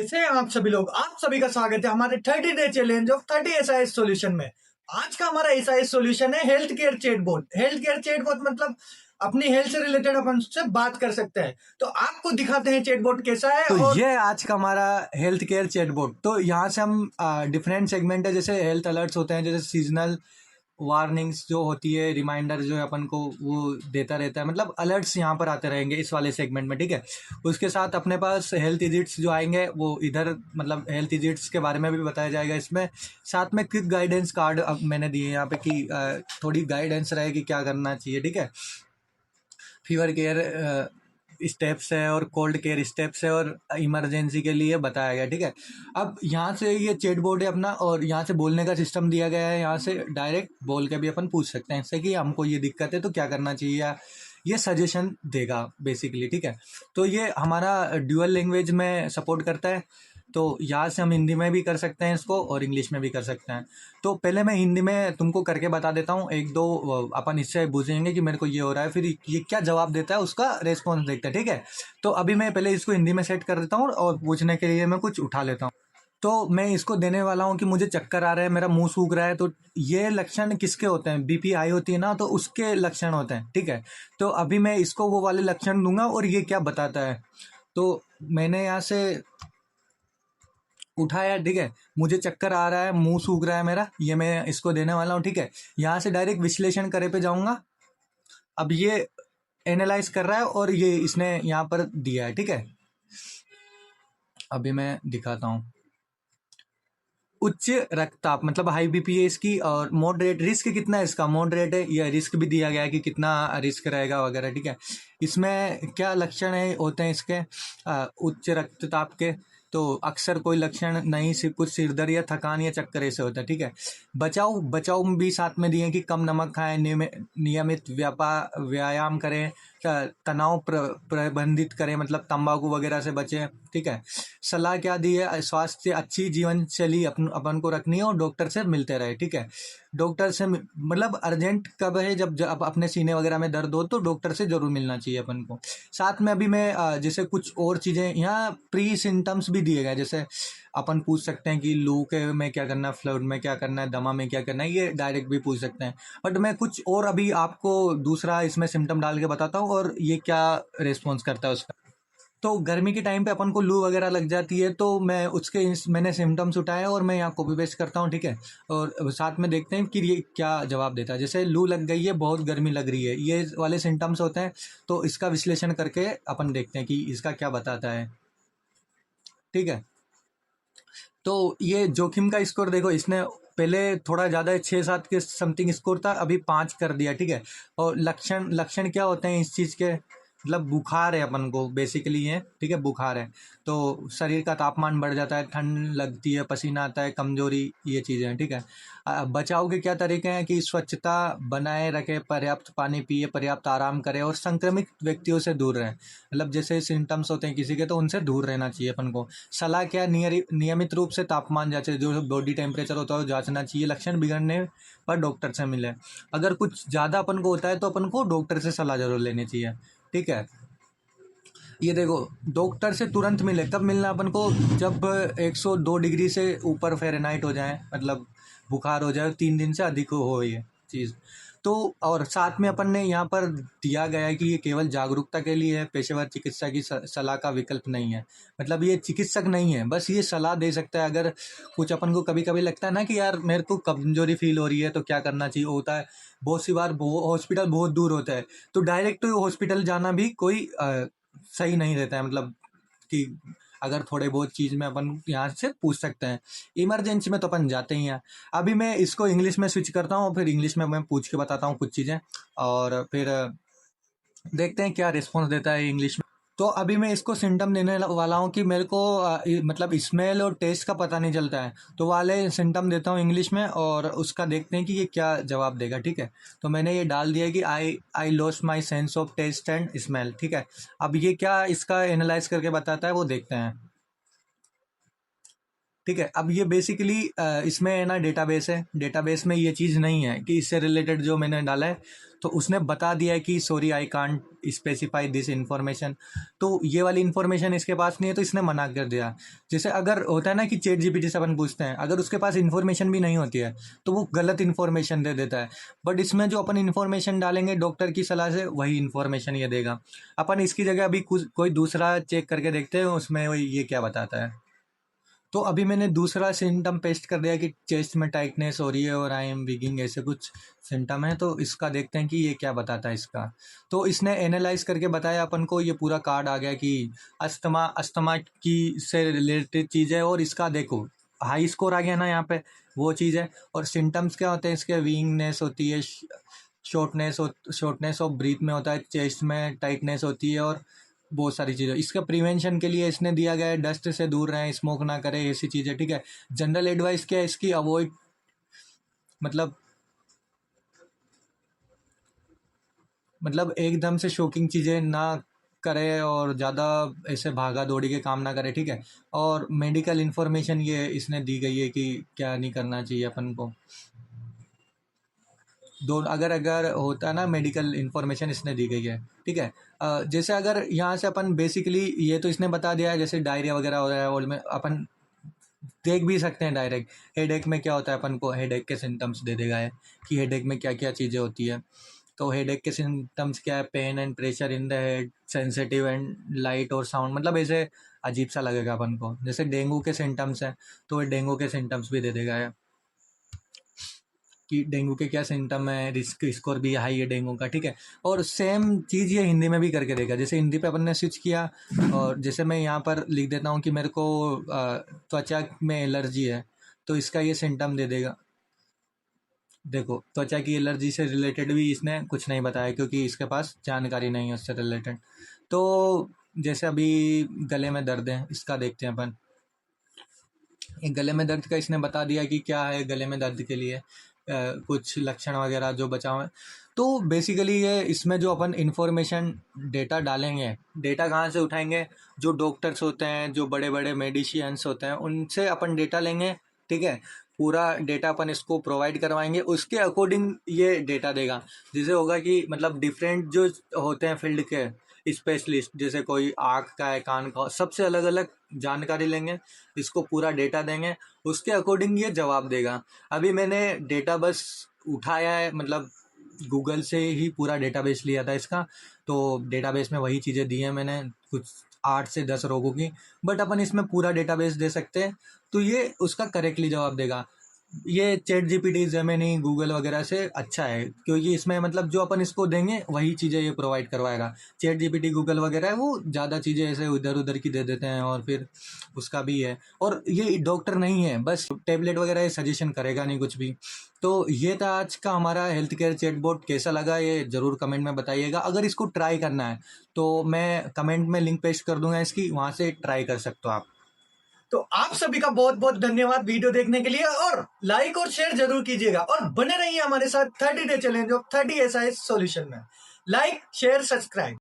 इसे आप सभी लोग, आप सभी का स्वागत है हमारे 30 day challenge of 30 SIS solution में। आज का हमारा एसआईएस सॉल्यूशन है health care chatbot. Health care chatbot मतलब अपनी हेल्थ से रिलेटेड अपन उससे बात कर सकते हैं। तो आपको दिखाते हैं चैटबॉट कैसा है। तो और ये आज का हमारा हेल्थ केयर चैटबॉट। तो यहाँ से हम डिफरेंट सेगमेंट है, जैसे हेल्थ अलर्ट्स होते हैं, जैसे सीजनल वार्निंग्स जो होती है, रिमाइंडर जो है अपन को वो देता रहता है, मतलब अलर्ट्स यहाँ पर आते रहेंगे इस वाले सेगमेंट में, ठीक है। उसके साथ अपने पास हेल्थ इजिट्स जो आएंगे वो इधर, मतलब हेल्थ इजिट्स के बारे में भी बताया जाएगा इसमें। साथ में क्विक गाइडेंस कार्ड अब मैंने दिए यहाँ पे कि थोड़ी गाइडेंस रहे कि क्या करना चाहिए, ठीक है। फीवर केयर स्टेप्स है और कोल्ड केयर स्टेप्स है और इमरजेंसी के लिए बताया गया, ठीक है। अब यहाँ से ये चैट बोर्ड है अपना, और यहाँ से बोलने का सिस्टम दिया गया है। यहाँ से डायरेक्ट बोल के भी अपन पूछ सकते हैं इससे कि हमको ये दिक्कत है तो क्या करना चाहिए, या ये सजेशन देगा बेसिकली, ठीक है। तो ये हमारा ड्यूअल लैंग्वेज में सपोर्ट करता है। तो यहाँ से हम हिंदी में भी कर सकते हैं इसको और इंग्लिश में भी कर सकते हैं। तो पहले मैं हिंदी में तुमको करके बता देता हूँ, एक दो अपन इससे पूछेंगे कि मेरे को ये हो रहा है, फिर ये क्या जवाब देता है उसका रेस्पॉन्स देखते हैं, ठीक है। तो अभी मैं पहले इसको हिंदी में सेट कर देता हूँ और पूछने के लिए मैं कुछ उठा लेता हूँ। तो मैं इसको देने वाला हूँ कि मुझे चक्कर आ रहा है, मेरा मुंह सूख रहा है। तो ये लक्षण किसके होते हैं? बीपी हाई होती है ना, तो उसके लक्षण होते हैं, ठीक है। तो अभी मैं इसको वो वाले लक्षण दूंगा और ये क्या बताता है। तो मैंने यहाँ से उठाया, ठीक है। मुझे चक्कर आ रहा है, मुंह सूख रहा है मेरा, ये मैं इसको देने वाला हूँ, ठीक है। यहाँ से डायरेक्ट विश्लेषण करे पे जाऊंगा। अब ये एनालाइज कर रहा है और ये इसने यहाँ पर दिया है, ठीक है। अभी मैं दिखाता हूँ। उच्च रक्तचाप मतलब हाई बीपी है इसकी, और मॉडरेट रिस्क कितना है इसका, मॉडरेट है। यह रिस्क भी दिया गया है कि कितना रिस्क रहेगा वगैरह, ठीक है। इसमें क्या लक्षण है होते हैं इसके उच्च रक्तचाप के? तो अक्सर कोई लक्षण नहीं, सिर्फ कुछ सिरदर्द या थकान या चक्कर ऐसे होता है, ठीक है। बचाव बचाव भी साथ में दिए कि कम नमक खाएं, नियमित व्यायाम करें, तनाव प्रबंधित करें, मतलब तंबाकू वगैरह से बचें, ठीक है। सलाह क्या दी है? स्वास्थ्य अच्छी जीवन शैली अपन को रखनी है और डॉक्टर से मिलते रहे, ठीक है। डॉक्टर से मतलब अर्जेंट कब है? जब अपने सीने वगैरह में दर्द हो तो डॉक्टर से जरूर मिलना चाहिए अपन को। साथ में अभी मैं जैसे कुछ और चीज़ें यहाँ प्री सिम्टम्स भी दिए गए, जैसे अपन पूछ सकते हैं कि लू के में क्या करना है, फ्लड में क्या करना है, दमा में क्या करना है, ये डायरेक्ट भी पूछ सकते हैं। बट मैं कुछ और अभी आपको दूसरा इसमें सिम्टम डाल के बताता हूँ और ये क्या रिस्पॉन्स करता है उसका। तो गर्मी के टाइम पे अपन को लू वगैरह लग जाती है, तो मैं मैंने सिम्टम्स उठाए और मैं यहाँ कॉपी पेस्ट करता हूँ, ठीक है। और साथ में देखते हैं कि ये क्या जवाब देता है। जैसे लू लग गई है, बहुत गर्मी लग रही है, ये वाले सिम्टम्स होते हैं। तो इसका विश्लेषण करके अपन देखते हैं कि इसका क्या बताता है, ठीक है। तो ये जोखिम का स्कोर देखो, इसने पहले थोड़ा ज़्यादा 6-7 के समथिंग स्कोर था, अभी 5 कर दिया, ठीक है। और लक्षण लक्षण क्या होते हैं इस चीज़ के? मतलब बुखार है अपन को बेसिकली ये, ठीक है, बुखार है। तो शरीर का तापमान बढ़ जाता है, ठंड लगती है, पसीना आता है, कमजोरी, ये चीज़ें हैं, ठीक है। बचाव के क्या तरीके हैं कि स्वच्छता बनाए रखें, पर्याप्त पानी पिए, पर्याप्त आराम करें और संक्रमित व्यक्तियों से दूर रहें। मतलब जैसे सिम्टम्स होते हैं किसी के तो उनसे दूर रहना चाहिए अपन को। सलाह क्या? नियमित रूप से तापमान जांचे, जो बॉडी टेम्परेचर होता है वो जांचना चाहिए। लक्षण बिगड़ने पर डॉक्टर से मिले। अगर कुछ ज़्यादा अपन को होता है तो अपन को डॉक्टर से सलाह जरूर लेनी चाहिए, ठीक है। ये देखो, डॉक्टर से तुरंत मिले, कब मिलना अपन को? जब 102 डिग्री से ऊपर फ़ारेनहाइट हो जाए, मतलब बुखार हो जाए, 3 दिन से अधिक हो ये चीज़। तो और साथ में अपन ने यहाँ पर दिया गया है कि ये केवल जागरूकता के लिए है, पेशेवर चिकित्सा की सलाह का विकल्प नहीं है। मतलब ये चिकित्सक नहीं है, बस ये सलाह दे सकता है। अगर कुछ अपन को कभी कभी लगता है ना कि यार मेरे को कमजोरी फील हो रही है तो क्या करना चाहिए, होता है बहुत सी बार हॉस्पिटल बहुत दूर होता है, तो डायरेक्ट हॉस्पिटल जाना भी कोई सही नहीं रहता है। मतलब कि अगर थोड़े बहुत चीज़ में अपन यहाँ से पूछ सकते हैं, इमरजेंसी में तो अपन जाते ही हैं। अभी मैं इसको इंग्लिश में स्विच करता हूँ, फिर इंग्लिश में मैं पूछ के बताता हूँ कुछ चीज़ें, और फिर देखते हैं क्या रिस्पॉन्स देता है इंग्लिश में। तो अभी मैं इसको सिम्टम देने वाला हूँ कि मेरे को मतलब स्मेल और टेस्ट का पता नहीं चलता है, तो वाले सिम्टम देता हूँ इंग्लिश में और उसका देखते हैं कि ये क्या जवाब देगा, ठीक है। तो मैंने ये डाल दिया कि I lost my sense of taste and smell, ठीक है। अब ये क्या इसका एनालाइज करके बताता है वो देखते हैं। ठीक है। अब ये बेसिकली इसमें है ना डेटाबेस है, डेटाबेस में ये चीज़ नहीं है कि इससे रिलेटेड जो मैंने डाला है तो उसने बता दिया है कि sorry I can't specify this information, तो ये वाली इन्फॉर्मेशन इसके पास नहीं है तो इसने मना कर दिया। जैसे अगर होता है ना कि चैट जीपीटी से अपन पूछते हैं, अगर उसके पास इन्फॉर्मेशन भी नहीं होती है तो वो गलत इन्फॉर्मेशन दे देता है, बट इसमें जो अपन इन्फॉर्मेशन डालेंगे डॉक्टर की सलाह से वही इन्फॉर्मेशन ये देगा। अपन इसकी जगह अभी कुछ कोई दूसरा चेक करके देखते हैं उसमें ये क्या बताता है। तो अभी मैंने दूसरा सिम्टम पेस्ट कर दिया कि चेस्ट में टाइटनेस हो रही है और आई एम वीगिंग, ऐसे कुछ सिम्टम है, तो इसका देखते हैं कि ये क्या बताता है इसका। तो इसने एनालाइज करके बताया अपन को, ये पूरा कार्ड आ गया कि अस्थमा अस्थमा की से रिलेटेड चीज़ है, और इसका देखो हाई स्कोर आ गया ना यहाँ पे, वो चीज़ है। और सिम्टम्स क्या होते हैं इसके, वीइंगनेस होती है, शॉर्टनेस ऑफ ब्रीथ में होता है, चेस्ट में टाइटनेस होती है, और बहुत सारी चीज़ें। इसका प्रिवेंशन के लिए इसने दिया गया है डस्ट से दूर रहें, स्मोक ना करें, ऐसी चीज़ें, ठीक है। जनरल एडवाइस क्या है इसकी, अवॉइड मतलब एकदम से शॉकिंग चीज़ें ना करे और ज़्यादा ऐसे भागा दौड़ी के काम ना करे, ठीक है। और मेडिकल इन्फॉर्मेशन ये इसने दी गई है कि क्या नहीं करना चाहिए अपन को। दो अगर अगर होता है ना, मेडिकल इन्फॉर्मेशन इसने दी गई है, ठीक है। जैसे अगर यहाँ से अपन बेसिकली ये तो इसने बता दिया है, जैसे डायरिया वगैरह हो रहा है और में अपन देख भी सकते हैं डायरेक्ट। हेडेक में क्या होता है, अपन को हेडेक के सिम्टम्स दे देगा है कि हेडेक में क्या क्या चीज़ें होती है। तो हेडेक के सिम्टम्स क्या है, pain and pressure in the head, sensitive and light और साउंड, मतलब ऐसे अजीब सा लगेगा अपन को। जैसे डेंगू के सिम्टम्स हैं तो ये डेंगू के सिम्टम्स भी दे देगा है कि डेंगू के क्या सिम्टम है, रिस्क स्कोर भी हाई है डेंगू का, ठीक है। और सेम चीज़ ये हिंदी में भी करके देगा। जैसे हिंदी पे अपन ने स्विच किया, और जैसे मैं यहाँ पर लिख देता हूँ कि मेरे को त्वचा में एलर्जी है, तो इसका ये सिम्टम दे देगा। देखो त्वचा की एलर्जी से रिलेटेड भी इसने कुछ नहीं बताया क्योंकि इसके पास जानकारी नहीं है उससे रिलेटेड। तो जैसे अभी गले में दर्द है, इसका देखते हैं अपन। एक गले में दर्द का इसने बता दिया कि क्या है गले में दर्द के लिए कुछ लक्षण वगैरह जो बचाव है। तो बेसिकली ये इसमें जो अपन इंफॉर्मेशन डेटा डालेंगे, डेटा कहाँ से उठाएंगे, जो डॉक्टर्स होते हैं, जो बड़े बड़े मेडिशियंस होते हैं, उनसे अपन डेटा लेंगे, ठीक है। पूरा डेटा अपन इसको प्रोवाइड करवाएंगे, उसके अकॉर्डिंग ये डेटा देगा। जैसे होगा कि मतलब डिफरेंट जो होते हैं फील्ड के स्पेशलिस्ट, जैसे कोई आँख का है, कान का, सबसे अलग अलग जानकारी लेंगे, इसको पूरा डेटा देंगे, उसके अकॉर्डिंग ये जवाब देगा। अभी मैंने डेटा बस उठाया है, मतलब गूगल से ही पूरा डेटाबेस लिया था इसका, तो डेटाबेस में वही चीज़ें दी हैं मैंने, कुछ 8 से 10 रोगों की। बट अपन इसमें पूरा डेटाबेस दे सकते हैं तो ये उसका करेक्टली जवाब देगा। ये चैट जीपीटी, जेमिनी, गूगल वगैरह से अच्छा है क्योंकि इसमें मतलब जो अपन इसको देंगे वही चीज़ें ये प्रोवाइड करवाएगा। चैट जीपीटी, गूगल वगैरह है वो ज़्यादा चीज़ें ऐसे इधर उधर की दे देते हैं, और फिर उसका भी है। और ये डॉक्टर नहीं है, बस टेबलेट वगैरह ये सजेशन करेगा नहीं कुछ भी। तो ये था आज का हमारा हेल्थ केयर चैटबॉट। कैसा लगा ये ज़रूर कमेंट में बताइएगा। अगर इसको ट्राई करना है तो मैं कमेंट में लिंक पेस्ट कर दूंगा इसकी, वहाँ से ट्राई कर सकते हो आप। तो आप सभी का बहुत बहुत धन्यवाद वीडियो देखने के लिए, और लाइक और शेयर जरूर कीजिएगा, और बने रहिए हमारे साथ 30 day challenge of 30 SIS solution में। Like, share, subscribe.